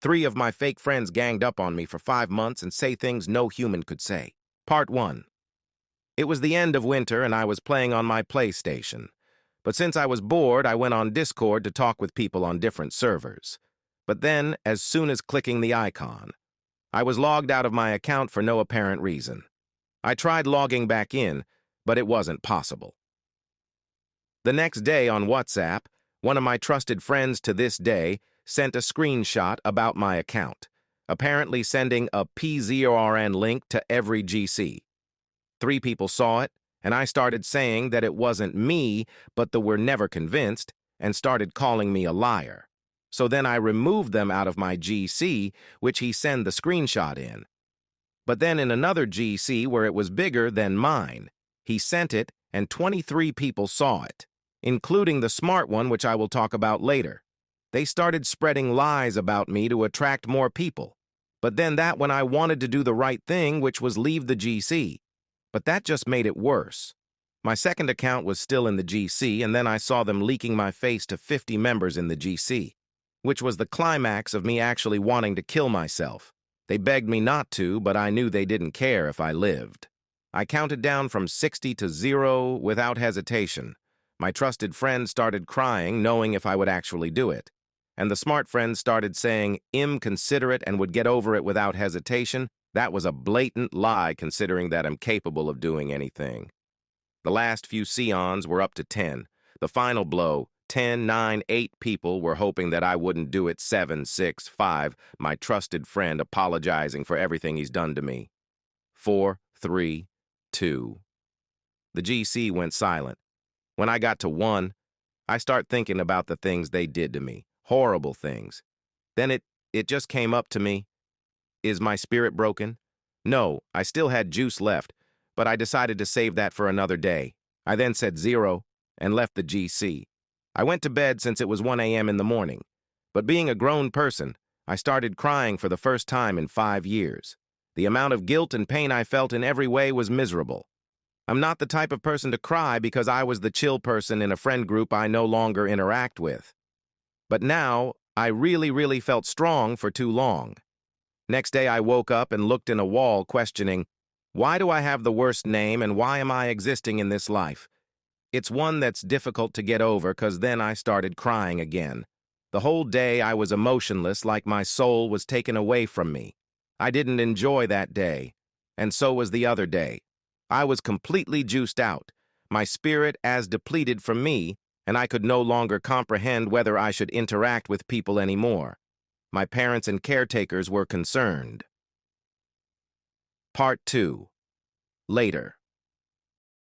Three of my fake friends ganged up on me for 5 months and say things no human could say. Part 1. It was the end of winter and I was playing on my PlayStation. But since I was bored, I went on Discord to talk with people on different servers. But then, as soon as clicking the icon, I was logged out of my account for no apparent reason. I tried logging back in, but it wasn't possible. The next day on WhatsApp, one of my trusted friends to this day sent a screenshot about my account, apparently sending a PZORN link to every GC. 3 people saw it, and I started saying that it wasn't me, but they were never convinced, and started calling me a liar. So then I removed them out of my GC, which he sent the screenshot in. But then in another GC where it was bigger than mine, he sent it, and 23 people saw it, including the smart one, which I will talk about later. They started spreading lies about me to attract more people. But then when I wanted to do the right thing, which was leave the GC. But that just made it worse. My second account was still in the GC, and then I saw them leaking my face to 50 members in the GC, which was the climax of me actually wanting to kill myself. They begged me not to, but I knew they didn't care if I lived. I counted down from 60 to 0 without hesitation. My trusted friend started crying, knowing if I would actually do it. And the smart friend started saying, consider it and would get over it without hesitation. That was a blatant lie, considering that I'm capable of doing anything. The last few Sions were up to 10. The final blow, 10, 9, 8 people were hoping that I wouldn't do it. 7, 6, 5, my trusted friend apologizing for everything he's done to me. 4, 3, 2. The GC went silent. When I got to 1, I start thinking about the things they did to me. Horrible things. Then it just came up to me. Is my spirit broken? No, I still had juice left, but I decided to save that for another day. I then said 0 and left the GC. I went to bed since it was 1 a.m. in the morning, but being a grown person, I started crying for the first time in 5 years. The amount of guilt and pain I felt in every way was miserable. I'm not the type of person to cry because I was the chill person in a friend group I no longer interact with. But now, I really felt strong for too long. Next day I woke up and looked in a wall questioning, why do I have the worst name and why am I existing in this life? It's one that's difficult to get over because then I started crying again. The whole day I was emotionless, like my soul was taken away from me. I didn't enjoy that day, and so was the other day. I was completely juiced out, my spirit as depleted from me, and I could no longer comprehend whether I should interact with people anymore. My parents and caretakers were concerned. Part 2. Later.